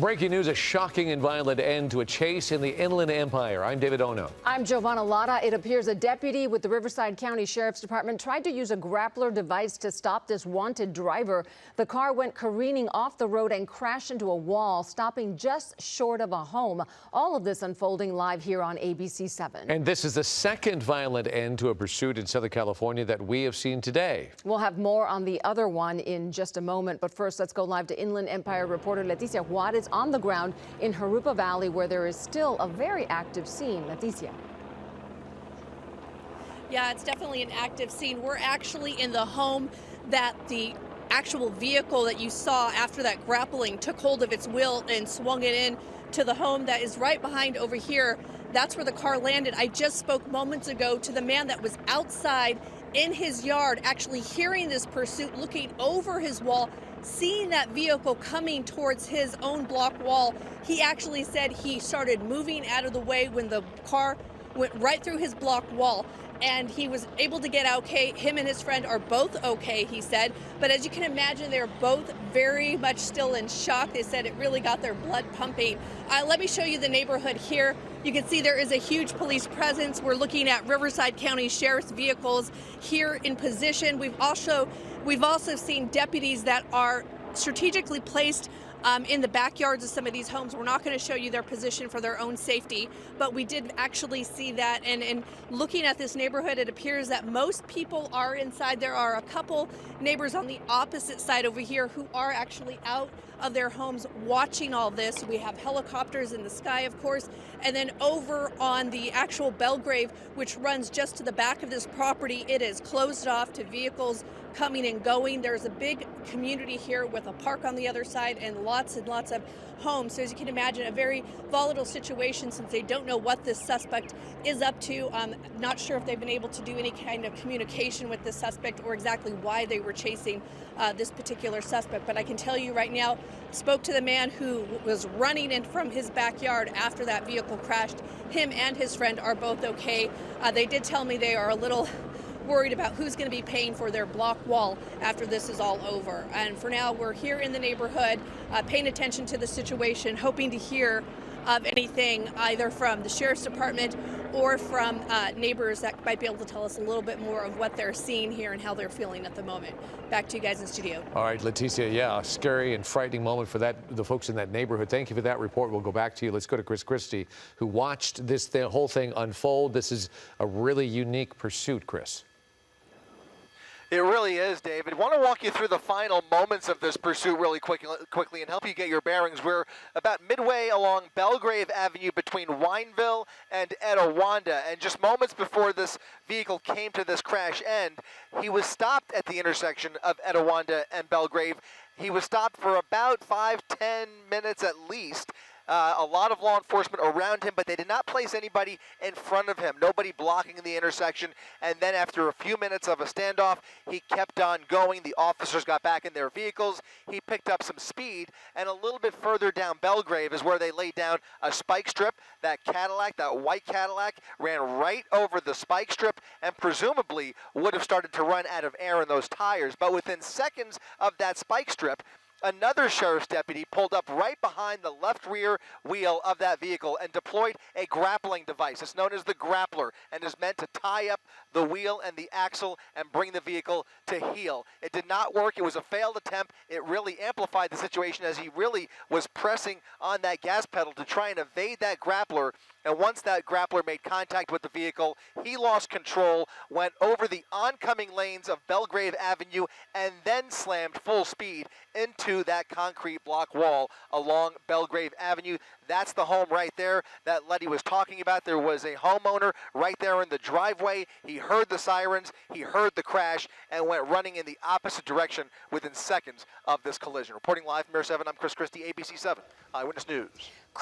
Breaking news, a shocking and violent end to a chase in the Inland Empire. I'm David Ono. I'm Giovanna Lotta. It appears a deputy with the Riverside County Sheriff's Department tried to use a grappler device to stop this wanted driver. The car went careening off the road and crashed into a wall, stopping just short of a home. All of this unfolding live here on ABC 7. And this is the second violent end to a pursuit in Southern California that we have seen today. We'll have more on the other one in just a moment. But first, let's go live to Inland Empire reporter Leticia Juarez on the ground in Jurupa Valley, where there is still a very active scene. Leticia. Yeah, it's definitely an active scene. We're actually in the home that the actual vehicle that you saw after that grappling took hold of its wheel and swung it in to the home that is right behind over here. That's where the car landed. I just spoke moments ago to the man that was outside in his yard, actually hearing this pursuit, looking over his wall, seeing that vehicle coming towards his own block wall. He actually said he started moving out of the way when the car went right through his block wall, and he was able to get out okay. Him and his friend are both okay, he said. But as you can imagine, they're both very much still in shock. They said it really got their blood pumping. Let me show you the neighborhood here. You can see there is a huge police presence. We're looking at Riverside County Sheriff's vehicles here in position. We've also seen deputies that are strategically placed in the backyards of some of these homes. We're not going to show you their position for their own safety, but we did actually see that. And looking at this neighborhood, it appears that most people are inside. There are a couple neighbors on the opposite side over here who are actually out of their homes watching all this. We have helicopters in the sky, of course, and then over on the actual Belgrave, which runs just to the back of this property, it is closed off to vehicles coming and going. There's a big community here with a park on the other side and lots of homes. So as you can imagine, a very volatile situation since they don't know what this suspect is up to. Not sure if they've been able to do any kind of communication with this suspect or exactly why they were chasing this particular suspect. But I can tell you right now, spoke to the man who was running in from his backyard after that vehicle crashed. Him and his friend are both okay. They did tell me they are a little worried about who's going to be paying for their block wall after this is all over. And for now, we're here in the neighborhood, paying attention to the situation, hoping to hear of anything either from the Sheriff's Department or from neighbors that might be able to tell us a little bit more of what they're seeing here and how they're feeling at the moment. Back to you guys in studio. All right, Leticia, yeah, a scary and frightening moment for the folks in that neighborhood. Thank you for that report. We'll go back to you. Let's go to Chris Christie, who watched the whole thing unfold. This is a really unique pursuit, Chris. It really is, David. I want to walk you through the final moments of this pursuit really quickly and help you get your bearings. We're about midway along Belgrave Avenue between Wineville and Etiwanda, and just moments before this vehicle came to this crash end, he was stopped at the intersection of Etiwanda and Belgrave. He was stopped for about 5-10 minutes at least. A lot of law enforcement around him, but they did not place anybody in front of him, nobody blocking the intersection. And then after a few minutes of a standoff, he kept on going. The officers got back in their vehicles. He picked up some speed, and a little bit further down Belgrave is where they laid down a spike strip. That Cadillac, that white Cadillac, ran right over the spike strip and presumably would have started to run out of air in those tires. But within seconds of that spike strip, another sheriff's deputy pulled up right behind the left rear wheel of that vehicle and deployed a grappling device. It's known as the grappler and is meant to tie up the wheel and the axle and bring the vehicle to heel. It did not work. It was a failed attempt. It really amplified the situation as he really was pressing on that gas pedal to try and evade that grappler. And once that grappler made contact with the vehicle, he lost control, went over the oncoming lanes of Belgrave Avenue, and then slammed full speed into that concrete block wall along Belgrave Avenue. That's the home right there that Letty was talking about. There was a homeowner right there in the driveway. He heard the sirens, he heard the crash, and went running in the opposite direction within seconds of this collision. Reporting live from Area 7, I'm Chris Christie, ABC 7 Eyewitness News.